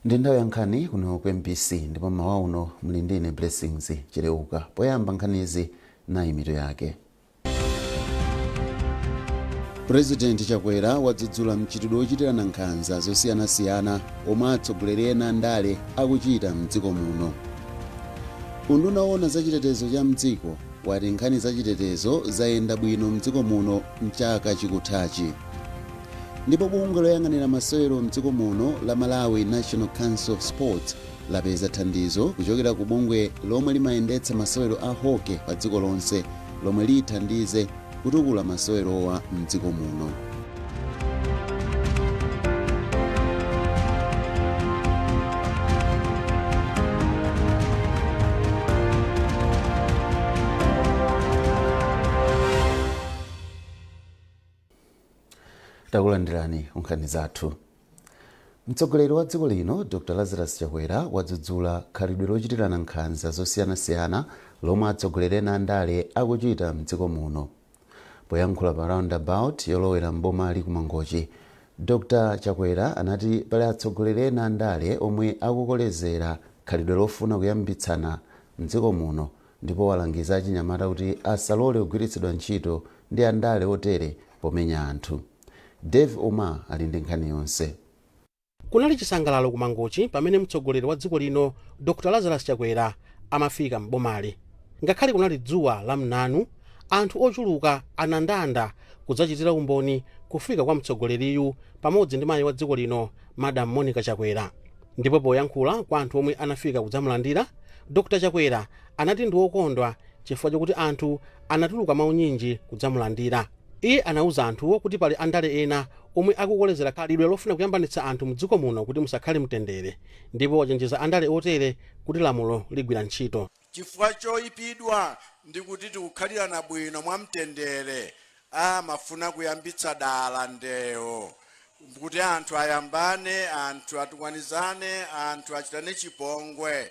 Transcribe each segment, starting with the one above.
Ndi nthawi ya nkhani kuno ku MBC ndipo mmawa uno muli ndine Blessings Chileuka. Poyamba nkhanizi nayi mitu yake. President Chakwera wadzudzula mchitidwe wochitirana nkhanza zosiyanasiyana omwe atsogoleri ena ndale akuchita mdziko muno. Unduna owona za chitetezo cha mdziko wati nkhani za chitetezo zayenda bwino mdziko muno mchaka chikuthachi. Ndipo bungwe loyang'anira masewero mdziko muno la Malawi National Council of Sports lapeza thandizo kuchokera ku bungwe lomwe limayendetsa masewero a hockey pa dziko lonse lomwe lithandize kutukula masewerowa mdziko muno. Takulandirani nkhani zathu. Mtsogoleri wa dziko lino Dr. Lazarus Chakwera wadzudzula khalidwe lochitirana nkhanza zosiyanasiyana lomwe atsogoleri ena ndale akuchita mdziko muno. Poyankhula pa roundabout yolowera mboma ali ku Mangochi, Dr. Chakwera anati pali atsogoleri ena ndale omwe akukolezera khalidwe lofuna kuyambitsana mdziko muno, ndipo walangiza achinyamata kuti asalole kugwiritsidwa ntchito ndi andale otere pomenya anthu. Dave Oma ali ndi nkhani yonse. Kunali chisangalalo ku Mangochi pamene mtsogoleri wa dziko lino Dr. Lazarus Chakwera amafika mbomali. Ngakhale kunali dzuwa la mnanu, anthu ochuluka anandanda kudzachitira umboni kufika kwa mtsogoleriyu pamodzi ndi mayi wa dziko lino Madam Monica Chakwera. Ndipo poyankhula kwa anthu omwe anafika kudzamulandira, Dr. Chakwera anati ndi wokondwa chifukwa chokuti anthu anatuluka maunyinji kudzamulandira. Iye anauza anthuwo kuti pali andale ena omwe akukolezera khalidwe lofuna kuyambanitsa anthu mdziko muno kuti musakhale mtendere, ndipo wachenjeza andale otere kuti lamulo ligwira ntchito. Chifukwa choyipidwa ndi kuti tikukhalirana bwino mwa mtendere, amafuna kuyambitsa dala ndewo kuti anthu ayambane, anthu atukwanizane, anthu achitane chipongwe.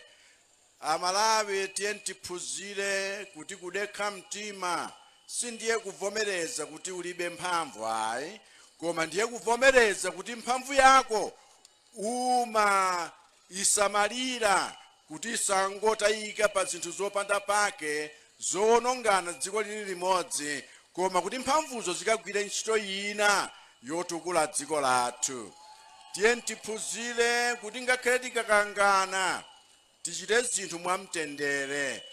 Amalawi tiye tiphunzire kuti kudekha mtima sindiye kuvomereza kuti ulibe mphamvu ayi, koma ndiye kuvomereza kuti mphamvu yako isamalira kuti isangotayika pa zinthu zopanda pake zonongana dziko lili limodzi, koma kuti mphamvuzo zikagwire ntchito ina yotukula dziko lathu. Tiye tiphunzire kuti ngakhale tikakangana tichite zinthu mwamtendere.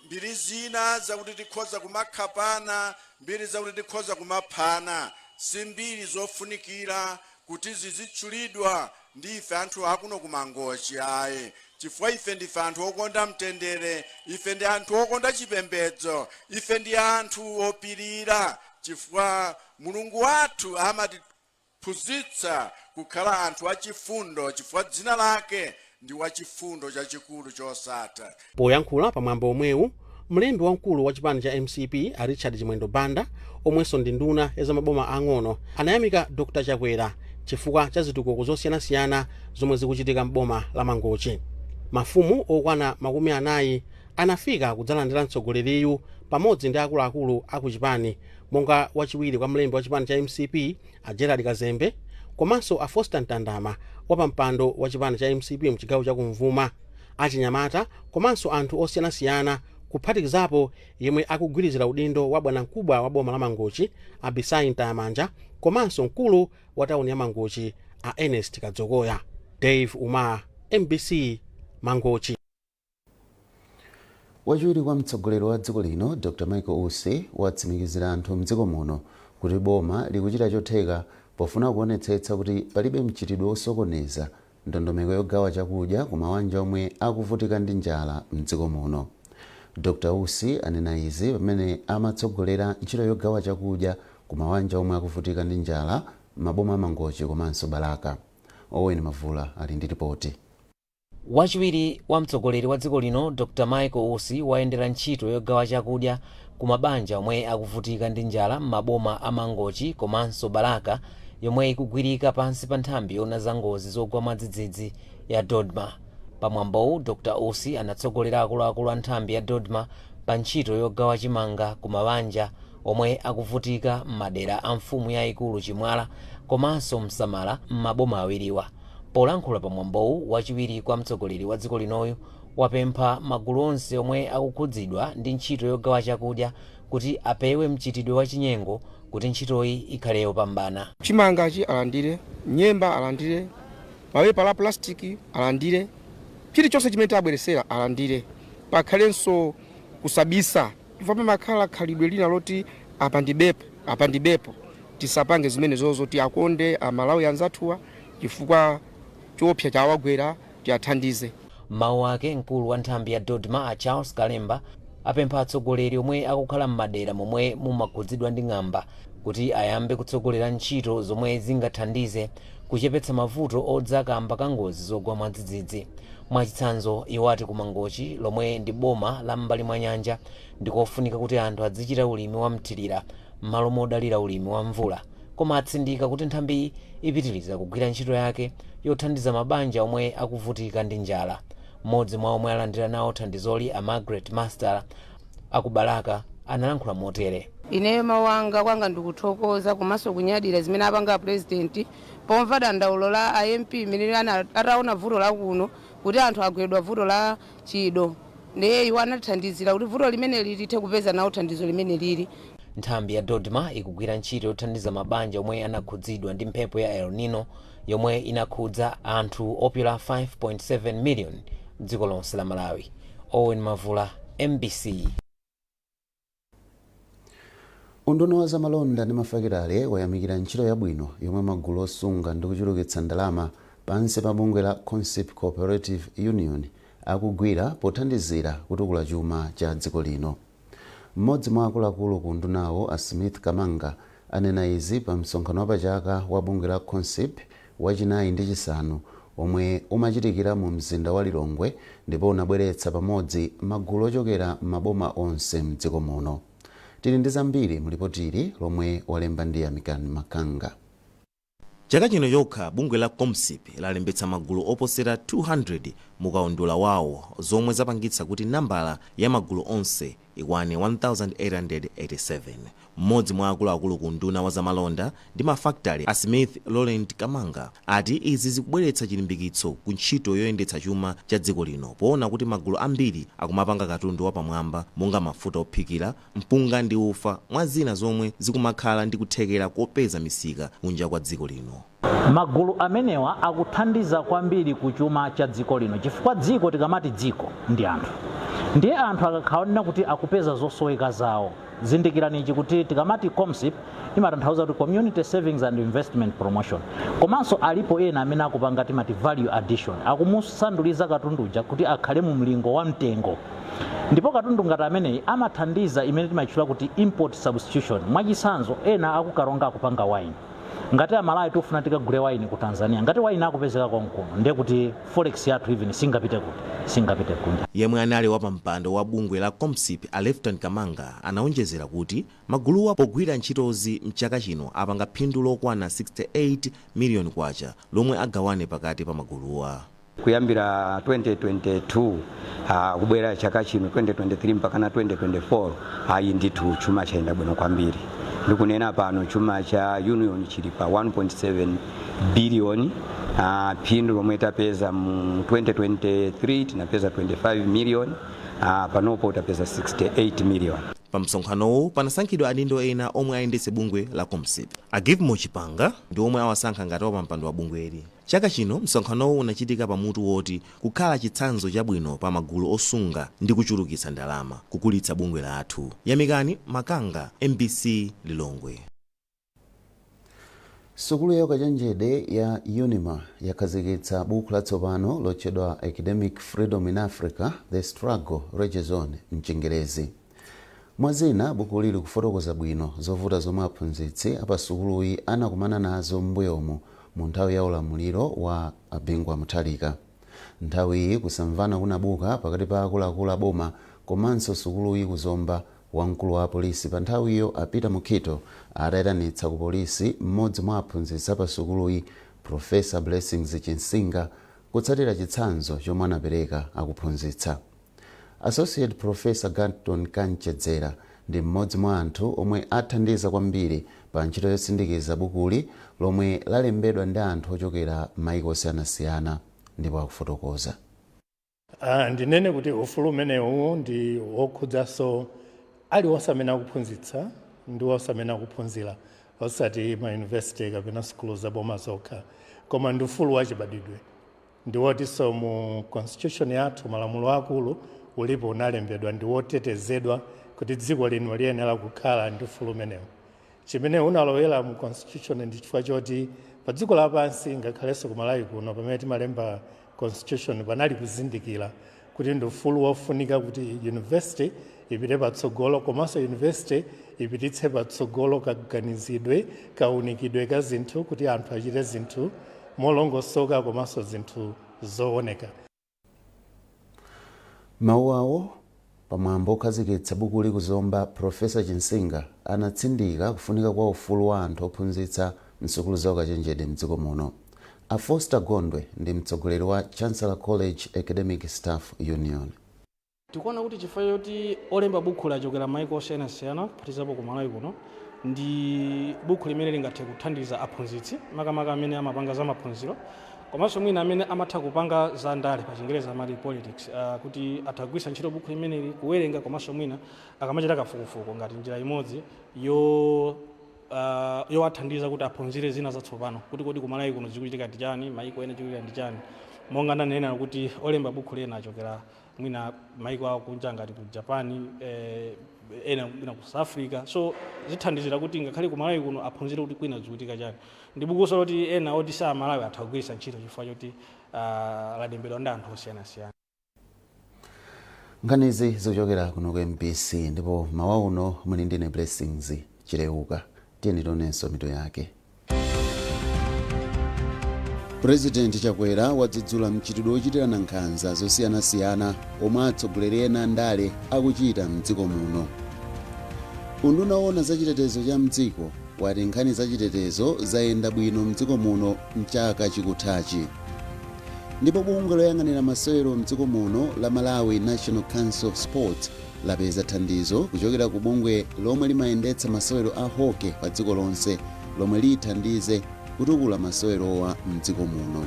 Mbiri zina zakuti tikhoza kumakhapana, mbiri zakuti tikhoza kumaphana, si mbiri zofunikira kuti zizitchulidwa ndi ife anthu akuno ku Mangochi ayi. Chifukwa ife ndife anthu okonda mtendere, ife ndi anthu okonda chipembedzo, ife ndi anthu opirira, chifukwa Mulungu wathu amatiphunzitsa kukhala anthu achifundo, chifukwa dzina lake ndi wachifundo chachikulu chosatha. Poyankhula pamwambo omwewu, mlembi wamkulu wa chipani cha MCP Richard Chimwendo Banda, omwenso ndi nduna ya zamaboma ang'ono, anayamika Dr. Chakwera chifukwa cha zitukuko zosiyanasiyana zomwe zikuchitika m'boma la Mangochi. Mafumu okwana 40 anafika kudzalandira mtsogoleriyu pamodzi ndi akuluakulu aku chipani, monga wachiwiri kwa mlembi wa chipani cha MCP a Gerald Kazembe, komanso a Foster Ntandama wapampando wa chipani cha MCP mchigawo cha Kumvuma, achinyamata komanso anthu osiyanasiyana kuphatikizapo yemwe akugwirizira udindo wa bwanamkubwa wa boma la Mangochi a Bisai Ntayamanja, komanso mkulu wa tauni ya Mangochi a Ernest Kadzokoya. Dave Uma, MBC, Mangochi. Wachiwiri kwa mtsogoleri wa dziko lino Dr. Michael Usi watsimikizira anthu mdziko muno kuti boma likuchita chotheka pofuna kuonetsetsa kuti palibe mchitidwe osokoneza ndondomeko yogawa chakudya ku mabanja omwe akuvutika ndi njala mdziko muno. Dr. Usi anena izi pamene amatsogolera ntchito yogawa chakudya ku mabanja omwe akuvutika ndi njala maboma Mangochi komanso Balaka. Owen Mavula ali ndi ripoti. Wachiwiri wa mtsogoleri wa dziko lino Dr. Michael Usi wayendera ntchito yogawa chakudya ku mabanja omwe akuvutika ndi njala m'maboma a Mangochi komanso Balaka, yomwe ikugwirika pansi pa nthambi yona za ngozi zogwa mwadzidzidzi ya Dodma. Pamwambowu Dr. Usi anatsogolera akuluakulu a nthambi ya Dodma pa ntchito yogawa chimanga ku mabanja omwe akuvutika m'madera a mfumu yayikulu Chimwala komanso Msamala m'maboma awiriwa. Polankhula pa mwambowu wachiwiri kwa mtsogoleri wa dziko linoyu wapempha magulu onse omwe akukhudzidwa ndi ntchito yogawa chakudya kuti apewe mchitidwe wa chinyengo kuti ntchitoyi ikhale yopambana. Chimangachi alandire, nyemba alandire, mapepa la plastiki alandire, chilichonse chimene abweresera alandire. Pakhalenso kusabisa chifukwa pamakhala khalidwe lina loti apandibepo tisapange zimene zozo tiakonde amalawi anzathuwa chifukwa chopsa chawagwera tiathandize. Mawu ake mkulu wa nthambi ya Dodma Charles Kalemba apempha atsogoleri omwe akukhala m'madera momwe mumakhudzidwa ndi ng'amba kuti ayambe kutsogolera ntchito zomwe zingathandize kuchepetsa mavuto odzakamba ka ngozi zogwa mwadzidzidzi. Mwachitsanzo iwo ati ku Mangochi lomwe ndi boma la m'mbali mwa nyanja ndikofunika kuti anthu azichita ulimi wa mthirira m'malo modalira ulimi wa mvula, koma atsindika kuti nthambi ipitiriza kugwira ntchito yake yothandiza mabanja omwe akuvutika ndi njala. Mmodzi mwa omwe alandira nawo thandizoli a Margaret Master akubalaka analankhula motere. Ineyo mawanga kwanga ndikuthokoza komanso kunyadira zimene apanga president pomva dandaulo la IMP imene ataona vuto la kuno kuti anthu agwedwa vuto la chido ndiye iwo anathandizira kuti vuto limene lithe kupeza nawo thandizo limene lili. Nthambi ya Dodma ikugwira ntchito yothandiza mabanja omwe anakhudzidwa ndi mphepo ya El Nino yomwe inakhudza anthu opyola 5.7 million dziko lonse la Malawi. Owen Mavula, MBC. Unduna wa zamalonda ndi mafakitale wayamikira ntchito yabwino yomwe magulu osunga ndi kuchulukitsa ndalama pansi pa bungwe la Consip Cooperative Union akugwira pothandizira kutukula chuma cha dziko lino. Mmodzi mwa akuluakulu ku undunawo a Smith Kamanga anena izi pa msonkhano wa pachaka wa bungwe la Consip wachinayi ndi chisanu omwe umachitikira mu mzinda wa Lilongwe ndipo unabweretsa pamodzi magulu ochokera m'maboma onse mdziko muno. Tili ndi zambiri mulipotili lomwe walemba ndi Amikani Makanga. Chaka chino yokha bungwe la Consip lalembetsa magulu oposera 200 mukaundula wawo zomwe zapangitsa kuti nambala ya magulu onse ikwane 1887. Mmodzi mwa akuluakulu ku unduna wa zamalonda ndi mafakitale a Smith Laurent Kamanga ati izi zikubweretsa chilimbikitso ku ntchito yoyendetsa chuma cha dziko lino poona kuti magulu ambiri akumapanga katundu wapamwamba monga mafuta ophikira, mpunga ndi ufa mwa zina zomwe zikumakhala ndi kuthekera kopeza misika kunja kwa dziko lino. Magulu amenewa akuthandiza kwambiri ku chuma cha dziko lino chifukwa dziko tikamati dziko ndi anthu. Ndiye anthu akakhaonera kuti akupeza zosoweka zawo. Zindikirani kuti tikamati Consip imatanthauza kuti Community Savings and Investment Promotion. Komanso alipo ena amene akupanga timati value addition. Akumusanduliza katunduja kuti akhale mu mlingo wa mtengo. Ndipo katundu ngati ameneyi amathandiza imene timayitchula kuti import substitution. Mwachitsanzo ena akukaronga akupanga wine. Ngati amalawi tufuna tikagule wine ku Tanzania, ngati wine akupezeka konkuno ndiye kuti forex yathu even singapite kunja. Yemwe anali wa pampando wa bungwe la Consip a Lieutenant Kamanga anaonjezera kuti maguluwa pogwira ntchitozi mchaka chino apanga phindu lokwana 68 million kwacha lomwe agawane pakati pa maguluwa. Kuyambira 2022 kubwera chaka chino 2023 mpaka na 2024 ayi ndithu chuma chaenda bwino kwambiri. Ndikunena pano chuma cha Union chili pa 1.7 billion, phindu lomwe tapeza mu 2023 tinapeza 25 million, panopo tapeza 68 million. Pa msonkhanowu panasankhidwa adindo ena omwe ayendetse bungwe la Consip. A Give Mochipanga ndi omwe awasankha ngati wapampando wa bungweli. Chaka chino msonkhanowu unachitika pamutu woti kukhala chitsanzo chabwino pa magulu osunga ndi kuchulukitsa ndalama kukulitsa bungwe lathu. Yamikani Makanga, MBC Lilongwe. Sukulu ya ukachenjede ya UNIMA yakhazikitsa buku latsopano lotchedwa Academic Freedom in Africa, The Struggle Rages On mchingerezi. Mwazina buku lili kufotokoza bwino zovuta zomwe aphunzitsi apa sukuluyi anakumana nazo m'mbuyomu mu nthawi ya ulamuliro wa Bingu Mutharika. Nthawi iyi kusamvana kunabuka pakati pa akuluakulu a boma komanso sukuluyi kuzomba wamkulu wa polisi pa nthawiyo apita Mukhito atayitanitsa ku polisi mmodzi mwa aphunzitsi apa sukuluyi Professor Blessings Chinsinga kutsatira chitsanzo chomwe anapereka akuphunzitsa. Associate Professor Ganton Kanchedzera ndi mmodzi mwa anthu omwe athandiza kwambiri pa ntchito yosindikiza bukuli lomwe lalembedwa ndi anthu ochokera m'mayiko osiyanasiyana ndipo akufotokoza. Ndinene kuti ufulu umenewu ndi wokhudzanso aliwonse amene akuphunzitsa ndi wonse amene akuphunzira, osati mayunivesiti kapena sukulu zaboma zokha, koma ndi ufulu wachibadwidwe. Ndi wotinso mu constitution yathu malamulo akulu ulipo unalembedwa ndi wotetezedwa kuti dziko lino liyenera kukhala ndi ufulu umenewu. Chimene unalowera mu constitution ndi chifukwa choti pa dziko lapansi ngakhalenso ku Malawi kuno pamene timalemba constitution panali kuzindikira kuti ndi ufulu wofunika kuti university ipite patsogolo, komanso university ipititse patsogolo kaganizidwe kaunikidwe ka zinthu kuti anthu achite zinthu molongosoka komanso zinthu zooneka. Mawu awo pamwambo okhazikitsa bukuli kuzomba Profesa Chinsinga anatsindika kufunika kwa ufulu wa anthu ophunzitsa msukulu zaukachenjede mdziko muno. A Foster Gondwe ndi mtsogoleri wa Chancellor College Academic Staff Union. Tikuona kuti chifukwa choti olemba buku lachokera m'mayiko osiyanasiyana phatizapo ku Malawi kuno ndi buku limene lingathe kuthandiza aphunzitsi makamaka amene amapanga za maphunziro komanso mwina amene amatha kupanga za ndale pa Chingereza amati politics, kuti atagwisa ntchito buku limeneli kuwerenga komanso mwina akamachita kafukufuku ngati njira imodzi yowathandiza kuti aphunzire zina zatsopano kuti kodi ku Malawi kuno zikuchitika ndi chani, mayiko ena chikuchitika ndi chani. Monga ndanena kuti olemba buku lena achokera mwina mayiko awo kunja ngati ku Japan, ena mwina ku South Africa, so zithandizira kuti ngakhale ku Malawi kuno aphunzire kuti kwina zikuchitika chani. Ndi bukuso loti ena oti sa Malawi athagwisa ntchito chifukwa choti lalembedwa ndi anthu osiyanasiyana. Nkhanizi zikuchokera kuno ku MBC ndipo mawa uno muli ndine Blessings Chileuka. Tiyeni tionenso mitu yake. President Chakwera wadzudzula mchitidwe wochitirana nkhanza zosiyanasiyana omwe atsogoleri ena ndale akuchita mdziko muno. Unduna owona za chitetezo cha mdziko wati nkhani za chitetezo zayenda bwino mdziko muno mchaka chikuthachi. Ndipo bungwe loyang'anira masewero mdziko muno la Malawi National Council of Sports lapeza thandizo kuchokera ku bungwe lomwe limayendetsa masewero a hockey pa dziko lonse lomwe lithandize kutukula masewerowa mdziko muno.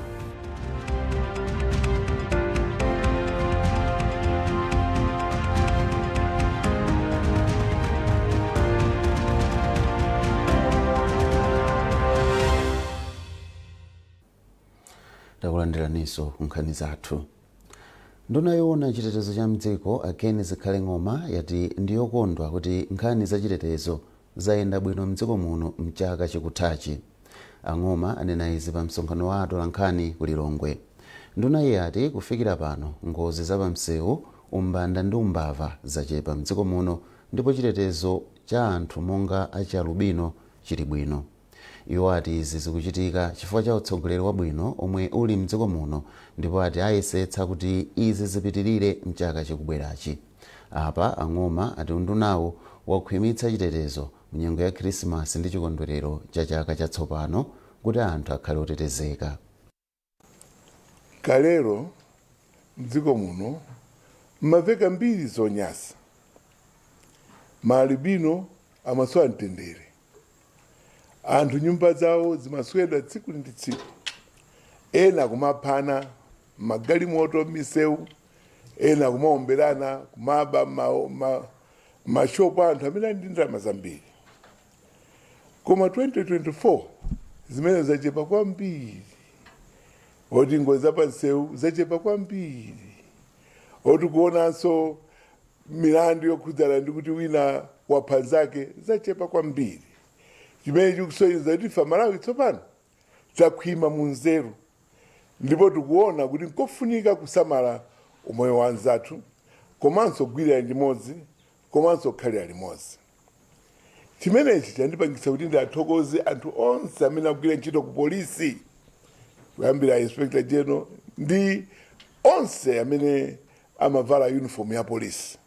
Takulandiraniso nkhani zathu. Nduna yoona chitetezo cha mdziko Akeni Zikhale Ng'oma yati ndiyokondwa kuti nkhani za chitetezo zayenda bwino mdziko muno mchaka chikuthachi. Ang'oma anena izi pa msonkhano wa atolankhani ku Lilongwe. Nduna iye ati kufikira pano ngozi za pamsewu, umbanda ndi umbava zachepa mdziko muno ndipo chitetezo cha anthu monga achialubino chili bwino. Iwo ati izi zikuchitika chifukwa cha utsogoleri wabwino omwe uli mdziko muno ndipo ati ayesetsa kuti izi zipitirire mchaka chikubwerachi. Apa Ang'oma ati undunawo wakhwimitsa chitetezo mnyengo ya Krismasi ndi chikondwerero cha chaka chatsopano kuti anthu akhale otetezeka. Kalero mdziko muno mmaveka mbiri zonyasa. Maalubino amasowa mtendere. Anthu nyumba zawo zimaswedwa tsiku ndi tsiku. Ena kumaphana magalimoto misewu, ena kumaomberana kumaba mashopu anthu amene ndi ndalama zambiri. Koma 2024 zimene zachepa kwambiri. Oti ngozi zapansewu zachepa kwambiri. Oti kuonanso milandu yokhudzana ndi kuti wina wapha nzake zachepa kwambiri. Chimene chikusonyeza kuti ife Malawi tsopano takhwima mu nzeru ndipo tikuona kuti nkofunika kusamala umoyo wa anzathu komanso kugwirira limodzi komanso kukhalira limodzi. Chimenechi chandipangitsa kuti ndathokoze anthu onse amene akugwira ntchito ku polisi kuyambira Inspector General ndi onse amene amavala uniform ya polisi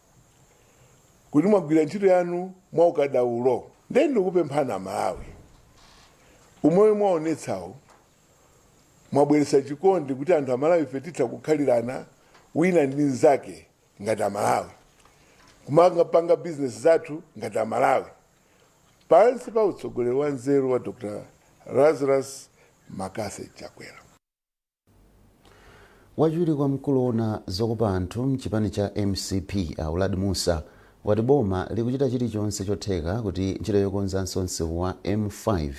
kuti mwagwira ntchito yanu mwaukadaulo. Ndeni ndikupemphana Malawi umoyo mwaonetsawo mwabweretsa chikondi kuti anthu Malawi ife titha kukhalirana wina ndi nzake ngati Malawi kumapanga business zathu ngati Amalawi pansi pa utsogoleri wa nzeru wa Dr. Lazarus Makase Chakwera. Wachiwiri kwa mkulu ona zokopa anthu mchipani cha MCP Aulad Musa wati boma likuchita chilichonse chotheka kuti ntchito yokonzanso msewu wa M5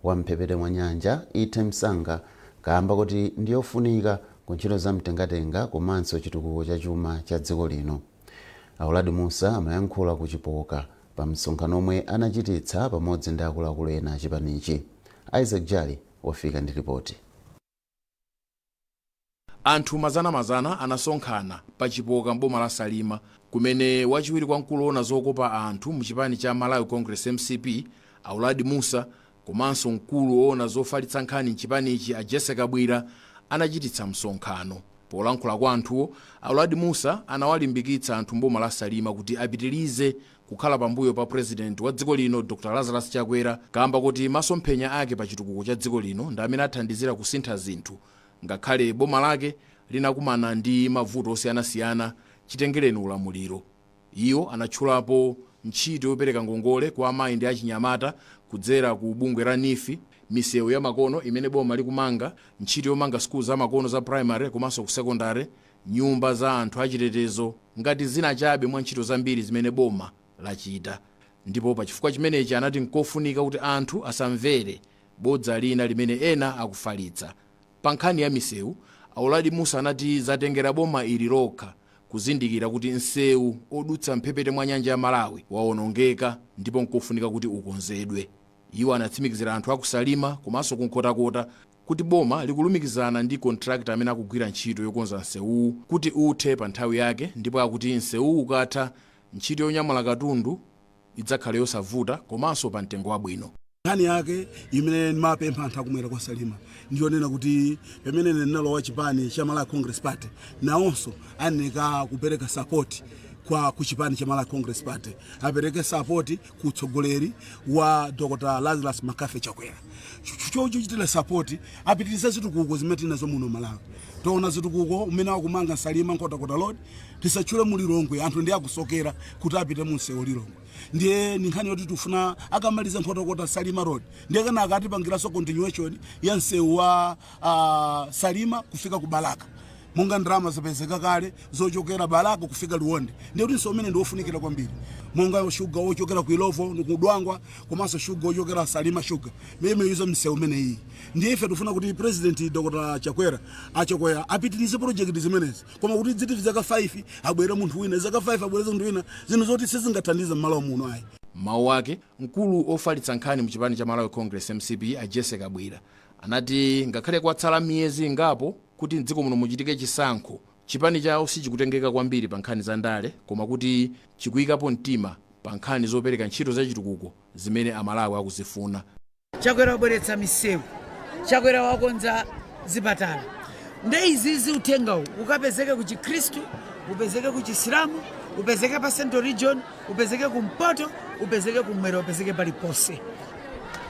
wa mphepete mwa nyanja ithe msanga kamba kuti ndiyofunika ku ntchito za mtengatenga komanso chitukuko cha chuma cha dziko lino. Aulad Musa amayankhula ku Chipoka pa msonkhano omwe anachititsa pamodzi ndi akuluakulu ena a chipanichi. Isaac Jali wafika ndi ripoti. Anthu mazana anasonkhana pa Chipoka mboma la Salima kumene wachiwiri kwa mkulu ona zokopa anthu mchipani cha Malawi Congress MCP Aulad Musa komanso mkulu ona zofalitsa nkhani mchipanichi a Jessica Bwira anachititsa msonkhano. Polankhula kwa anthuwo, Aulad Musa anawalimbikitsa anthu mboma la Salima kuti apitirize kukhala pambuyo pa president wa dziko lino Dr. Lazarus Chakwera kamba kuti masomphenya ake pa chitukuko cha dziko lino ndi amene athandizira kusintha zinthu ngakhale boma lake linakumana ndi mavuto osiyanasiyana chitengereni ulamuliro. Iyo anatchulapo ntchito yopereka ngongole kwa amayi ndi achinyamata kudzera ku bungwe la NIFI, misewu ya makono imene boma likumanga, ntchito yomanga skulu za makono za primary komanso ku secondary, nyumba za anthu achitetezo ngati zina chabe mwa ntchito zambiri zimene boma lachita. Ndipo pa chifukwa chimenechi anati nkofunika kuti anthu asamvere bodza lina limene ena akufalitsa. Pa nkhani ya misewu, Aulad Musa anati zatengera boma ili lokha kuzindikira kuti msewu odutsa mphepete mwa nyanja ya Malawi waonongeka ndipo nkofunika kuti ukonzedwe. Iwo anatsimikizira anthu akusalima komanso kunkotakota kuti boma likulumikizana ndi contractor amene akugwira ntchito yokonza msewu kuti uthe pa nthawi yake, ndipo akuti msewu ukatha ntchito yonyamula katundu idzakhala yosavuta komanso pa mtengo wabwino. Nkhani yake imene mapempha anthu akumwera kwa Salima ndionena kuti pamene ndinalowa chipani cha Malawi Congress Party nawonso aneka kupereka support kwa kuchipani cha Malawi Congress Party, apereke support ku utsogoleri wa Dr. Lazarus Makase Chakwera. Chochitira support apitiriza zitukuko zimene tinazo muno Malawi. Toona zitukuko umene akumanga Salima Nkhotakota Road tisachule mu Lilongwe anthu ndi akusokera kuti apite mu msewu Lilongwe. Ndiye nkhani yoti tufuna akamaliza Nkhotakota Salima Road ndiye kana akatipangiranso continuation ya msewu wa Salima kufika ku Balaka. Monga ndrama zapezeka kale zochokera Balaka kufika Luonde ndiye kuti nsomene ndiofunikira kwambiri. Monga sugar ochokera ku Ilovo ndikudwangwa komanso sugar ochokera Salima sugar meme yuzo msewu mene iyi. Ndiye ife tufuna kuti president Dr. Chakwera apitirize project zimenezi koma kuti dziti zaka 5 abwere munthu wina, zaka 5 abwere munthu wina, zino zoti sizingathandiza mmalo muno ayi. Mawu ake mkulu ofalitsa nkhani mchipani cha Malawi Congress MCP a Jessica Bwira anati ngakhale kwatsala miyezi ngapo kuti mdziko muno muchitike chisankho, chipani chawo sichikutengeka kwambiri pa nkhani za ndale koma kuti chikuyikapo mtima pa nkhani zopereka ntchito za chitukuko zimene Amalawi akuzifuna. Chakwera wabweretsa misewu, Chakwera wakonza zipatala. Ndeizizi utengawo ukapezeke ku Chikhristu, upezeke ku Chisilamu, upezeke pa Central Region, upezeke ku Mpoto, upezeke kumwera, upezeke palipose.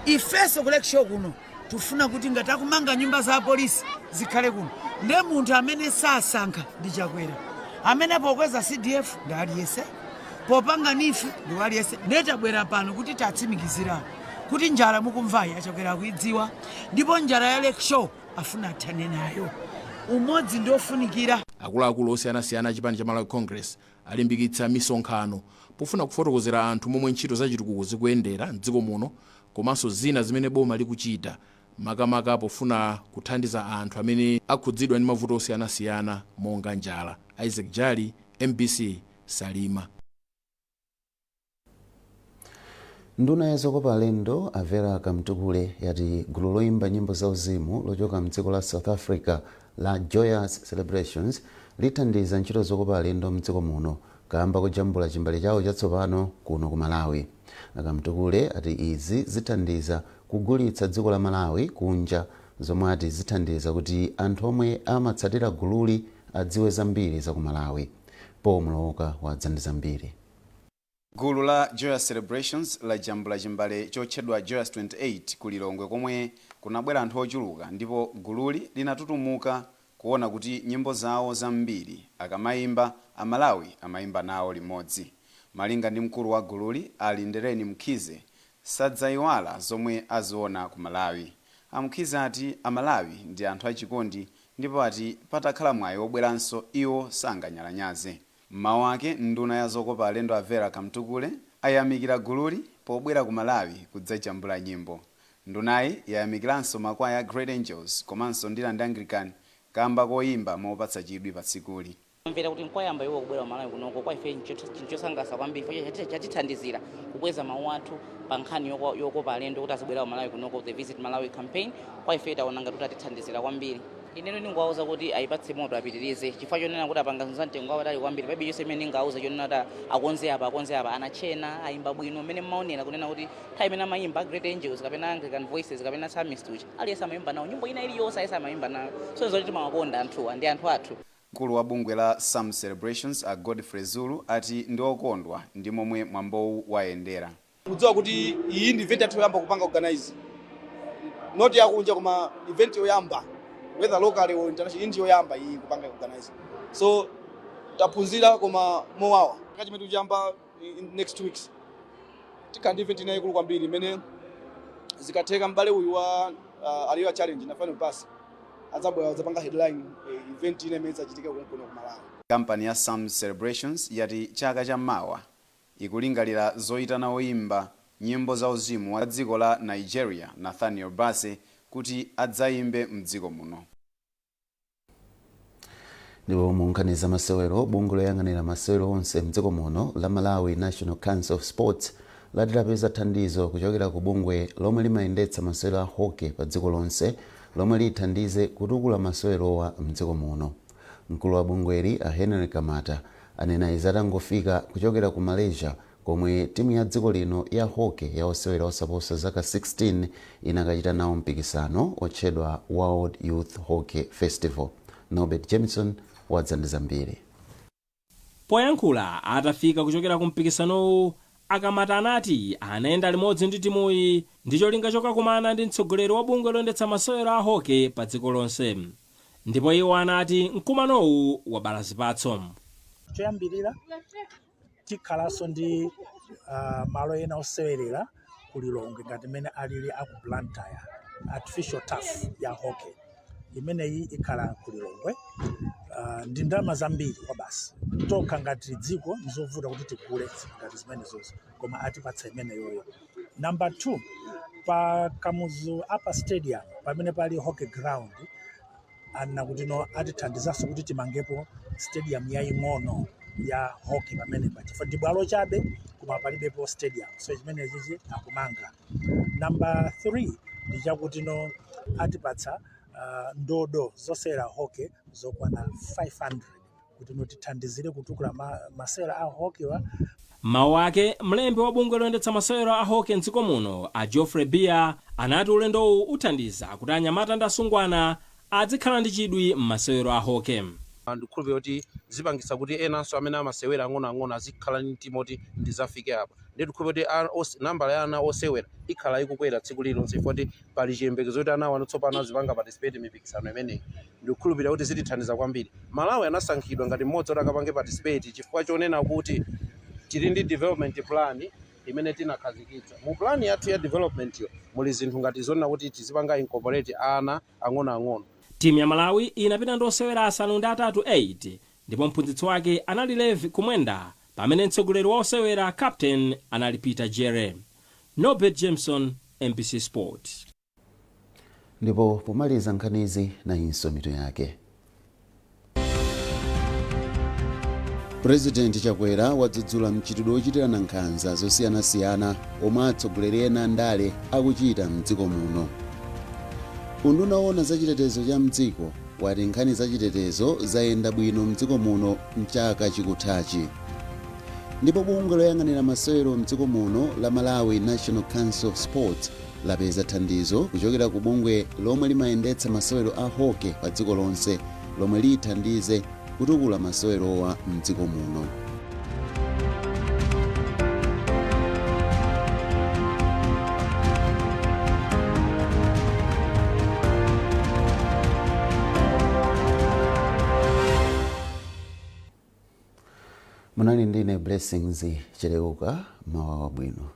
Ifeso kulekisho kuno tufuna kuti ngati akumanga nyumba za polisi zikhale kuno ndiye munthu amene sasankha ndi Chakwera, amene pokweza CDF ndi aliyese, popanga NIFI ndi aliyese. Ndiye tabwera pano kuti tatsimikizira kuti njala mukumvayi Chakwera akuidziwa ndipo njala ya lekisho afuna athane nayo. Umodzi ndiofunikira. Akuluakulu osiyanasiyana a chipani cha Malawi Congress alimbikitsa misonkhano pofuna kufotokozera anthu momwe ntchito za chitukuko zikuyendera mdziko muno komanso zina zimene boma likuchita makamaka pofuna kuthandiza anthu amene akhudzidwa ndi mavuto osiyanasiyana monga njala. Isaac Jali, MBC, Salima. Nduna ya zokopa alendo Avera Kamtukule yati gulu loimba nyimbo za uzimu lochoka mdziko la South Africa la Joyous Celebrations lithandiza ntchito zokopa alendo mdziko muno kamba kujambula chimbale chawo chatsopano kuno ku Malawi. Kamtukule ati izi zithandiza kugulitsa dziko la Malawi kunja, zomwe ati zithandiza kuti anthu omwe amatsatira gululi adziwe zambiri za ku Malawi. Pomloka wadzandi zambiri. Gulu la Joyous Celebrations la jambula chimbale chotchedwa Joyous 28 ku Lilongwe komwe kunabwera anthu ochuluka, ndipo gululi linatutumuka kuona kuti nyimbo zawo zambiri akamayimba Amalawi amayimba nawo limodzi. malinga ndi mkulu wa gululi Alindereni Mkhize sadzayiwala zomwe aziona ku Malawi. Amkhize ati Amalawi ndi anthu achikondi ndipo ati patakhala mwayi wobweranso iwo sanganyalanyaze. Mmawu ake nduna ya zokopa alendo a Vera Kamtukule ayamikira gululi pobwera ku Malawi kudzajambula nyimbo. Ndunayi yayamikiranso makwaya Great Angels komanso ndi Anglican kamba koyimba mopatsa chidwi pa tsikuli. Mvera kuti nkwayamba iwo kubwera Malawi kunoko kwa ife chosangalatsa kwambiri chatithandizira kubweza mawu athu pa nkhani yokopa alendo kuti azibwera Malawi kunoko the Visit Malawi campaign kwa ife taona ngati kuti atithandizira kwambiri. Ineno ndingawuza kuti ayipatse moto apitirize chifukwa chonena kuti apanga mtengo wapatali kwambiri palibe chonse imene ndingawuza chonena kuti akonze apa anachena ayimba bwino mmene mmaonera kunena kuti nthawi imene amayimba Great Angels kapena Anglican Voices kapena Psalmist uchi aliyense amayimba nawo nyimbo ina iliyonse aliyense amayimba nawo so zoti timawakonda anthuwa ndi anthu athu. Mkulu wa bungwe la Psalm Celebrations a Godfrey Zulu ati ndi okondwa ndi momwe mwambowu wayendera. Mudziwa kuti iyi ndi event yathu yoyamba kupanga organize not yakunja koma event yoyamba whether local or international ndi yoyamba iyi kupanga organize so taphunzira koma mowawa kachimene chiyamba in next 2 weeks tikandi event ina ikulu kwambiri imene zikatheka mbale uyu wa aliwa challenge na final pass azabwera zapanga headline event ina imene ichitika kuno ku Malawi. Kampani ya Psalm Celebrations yati chaka cha mawa ikulingalira zoyitana oyimba nyimbo za uzimu wa dziko la Nigeria Nathaniel Bassey kuti adzayimbe mdziko muno. Ndipo munkhani za masewero bungwe loyang'anira masewero onse mdziko muno la Malawi National Council of Sports lapeza thandizo kuchokera ku bungwe lomwe limayendetsa masewero a hockey pa dziko lonse lomwe lithandize kutukula masewerowa mdziko muno. Mkulu wa bungweli a Henry Kamata anena izi atangofika kuchokera ku Malaysia komwe timu ya dziko lino ya hockey ya osewera osaposa zaka 16 inakachita nawo mpikisano otchedwa World Youth Hockey Festival. Norbert Jameson wadzandiza mbiri. Poyankhula atafika kuchokera ku mpikisanowu Akamata anati anayenda limodzi ndi timuyi ndi cholinga chokakumana ndi mtsogoleri wa bungwe loyendetsa masewero a hockey pa dziko lonse. Ndipo iwo anati mkumanowu wabala zipatso. Choyambirira tikhalanso ndi malo ena osewerera ku Lilongwe ngati imene alili aku Blantyre artificial turf ya hockey imeneyi ikhala ku Lilongwe ndi ndalama zambiri kwa basi tokha ngati dziko nizovuta kuti tigule ngati zimene zonse koma atipatsa imene yoyo. Number 2 pa Kamuzu Upper Stadium pamene pali hockey ground ana kuti no atithandizanso kuti timangepo stadium yaying'ono ya hockey pamene pachifa ndi bwalo chabe koma palibepo stadium so chimene chichi akumanga. Number 3 ndi chakuti no atipatsa ndodo zosewera hockey zokwana 500 kuti no tithandizire kutukula masewera a hockey wa. Mawu ake mlembi wa bungwe loyendetsa masewero a hockey mdziko muno a Geoffrey Beer anati ulendowu uthandiza kuti anyamata ndi asungwana adzikhala ndi chidwi m'masewero a hockey. Ndikhulupirira kuti zipangitsa kuti enanso amene amasewera ang'onoang'ono azikhala ndi mtima kuti ndizafike apa. Ndi ndikhulupirira kuti nambala ya ana osewera ikhala ikukwera tsiku lilonse kuti pali chiyembekezo kuti ana wanotsopano azipanga participate mipikisano imeneyi. Ndikhulupirira kuti zitithandiza kwambiri. Malawi anasankhidwa ngati mmodzi oti akapange participate chifukwa chonena kuti tili ndi development plan imene tinakhazikitsa. Mu plan yathu ya development yo muli zinthu ngati zonena kuti tizipanga incorporate ana ang'onoang'ono. Timu ya Malawi inapita ndi osewera asanu ndi atatu 8 ndipo mphunzitsi wake anali Levi Kumwenda pamene mtsogoleri wa osewera captain anali Peter Jere. Norbert Jameson, MBC Sport. Ndipo pomaliza nkhanizi na inso mitu yake. President Chakwera wadzudzula mchitidwe wochitirana nkhanza zosiyanasiyana omwe atsogoleri ena ndale akuchita mdziko muno. Unduna owona za chitetezo cha mdziko wati nkhani za chitetezo zayenda bwino mdziko muno mchaka chikuthachi. Ndipo bungwe loyang'anira masewero mdziko muno la Malawi National Council of Sports lapeza thandizo kuchokera ku bungwe lomwe limayendetsa masewero a hockey pa dziko lonse lomwe lithandize kutukula masewerowa mdziko muno. munali ndine Blessings Chileuka, mawa wabwino.